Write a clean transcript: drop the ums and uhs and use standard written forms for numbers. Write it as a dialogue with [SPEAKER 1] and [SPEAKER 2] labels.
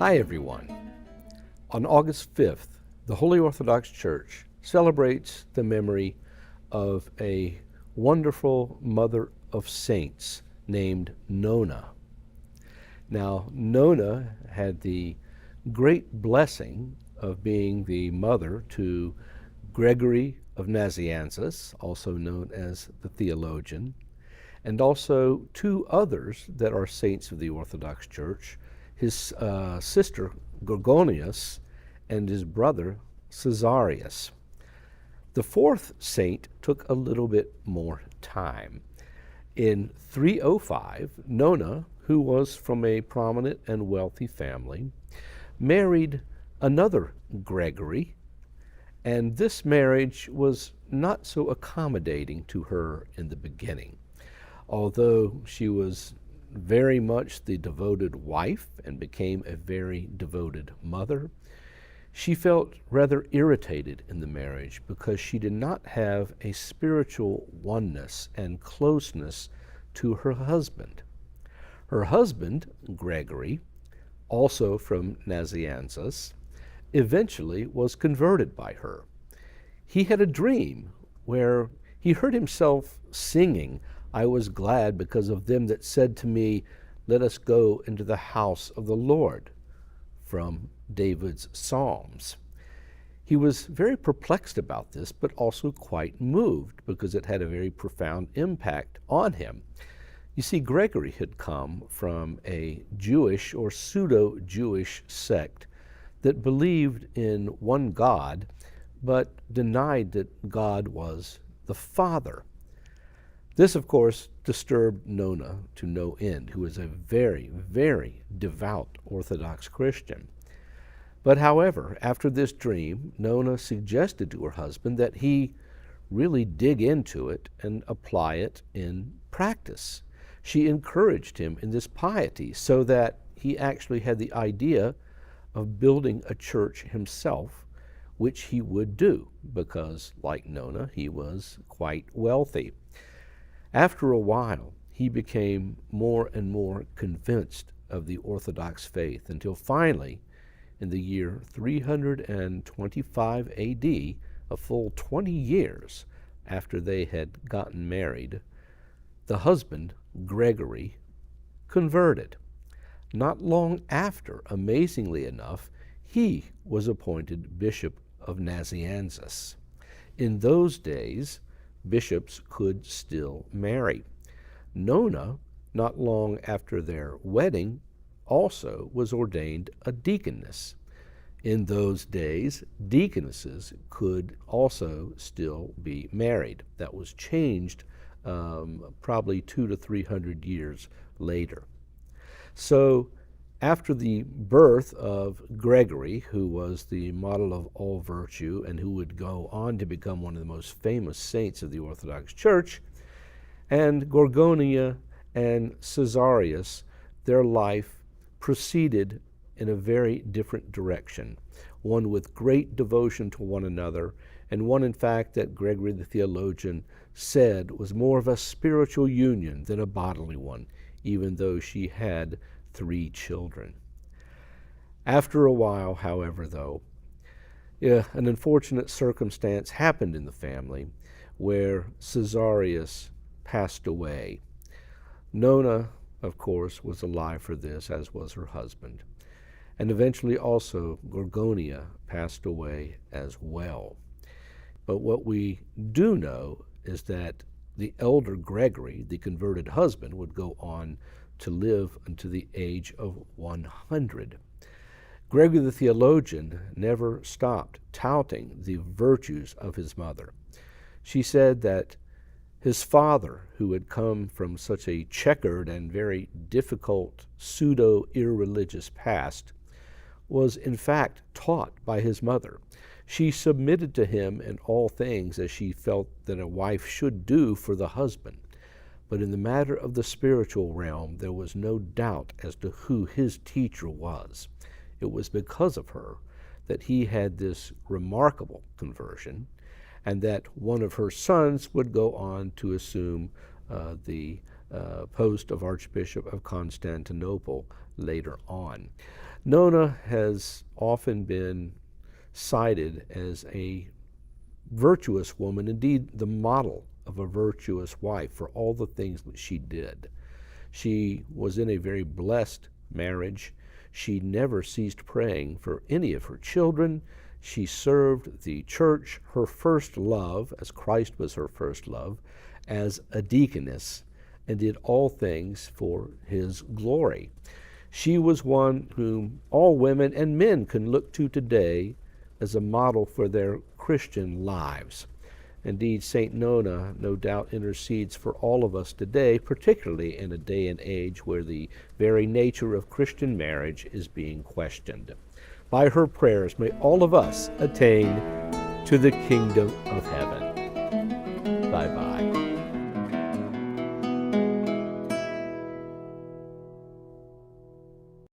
[SPEAKER 1] Hi everyone. On August 5th, the Holy Orthodox Church celebrates the memory of a wonderful mother of saints named Nonna. Now, Nonna had the great blessing of being the mother to Gregory of Nazianzus, also known as the theologian, and also two others that are saints of the Orthodox Church, his sister Gorgonius and his brother Caesarius. The fourth saint took a little bit more time. In 305, Nonna, who was from a prominent and wealthy family, married another Gregory, and this marriage was not so accommodating to her in the beginning. Although she was very much the devoted wife and became a very devoted mother, she felt rather irritated in the marriage because she did not have a spiritual oneness and closeness to her husband. Her husband, Gregory, also from Nazianzus, eventually was converted by her. He had a dream where he heard himself singing, "I was glad because of them that said to me, let us go into the house of the Lord," from David's Psalms. He was very perplexed about this, but also quite moved because it had a very profound impact on him. You see, Gregory had come from a Jewish or pseudo-Jewish sect that believed in one God, but denied that God was the Father. This, of course, disturbed Nonna to no end, who was a very, very devout Orthodox Christian. But however, after this dream, Nonna suggested to her husband that he really dig into it and apply it in practice. She encouraged him in this piety so that he actually had the idea of building a church himself, which he would do because, like Nonna, he was quite wealthy. After a while, he became more and more convinced of the Orthodox faith until finally, in the year 325 AD, a full 20 years after they had gotten married, the husband, Gregory, converted. Not long after, amazingly enough, he was appointed Bishop of Nazianzus. In those days, bishops could still marry. Nonna, not long after their wedding, also was ordained a deaconess. In those days, deaconesses could also still be married. That was changed probably 200 to 300 years later. So after the birth of Gregory, who was the model of all virtue and who would go on to become one of the most famous saints of the Orthodox Church, and Gorgonia and Caesarius, their life proceeded in a very different direction, one with great devotion to one another, and one, in fact, that Gregory the theologian said was more of a spiritual union than a bodily one, even though she had 3 children. After a while, however, though, an unfortunate circumstance happened in the family where Caesarius passed away. Nonna, of course, was alive for this, as was her husband. And eventually also Gorgonia passed away as well. But what we do know is that the elder Gregory, the converted husband, would go on to live unto the age of 100. Gregory the theologian never stopped touting the virtues of his mother. She said that his father, who had come from such a checkered and very difficult pseudo-irreligious past, was in fact taught by his mother. She submitted to him in all things as she felt that a wife should do for the husband. But in the matter of the spiritual realm, there was no doubt as to who his teacher was. It was because of her that he had this remarkable conversion, and that one of her sons would go on to assume the post of Archbishop of Constantinople later on. Nonna has often been cited as a virtuous woman, indeed the model of a virtuous wife for all the things that she did. She was in a very blessed marriage. She never ceased praying for any of her children. She served the church, her first love, as Christ was her first love, as a deaconess, and did all things for his glory. She was one whom all women and men can look to today as a model for their Christian lives. Indeed, St. Nonna no doubt intercedes for all of us today, particularly in a day and age where the very nature of Christian marriage is being questioned. By her prayers, may all of us attain to the kingdom of heaven. Bye-bye.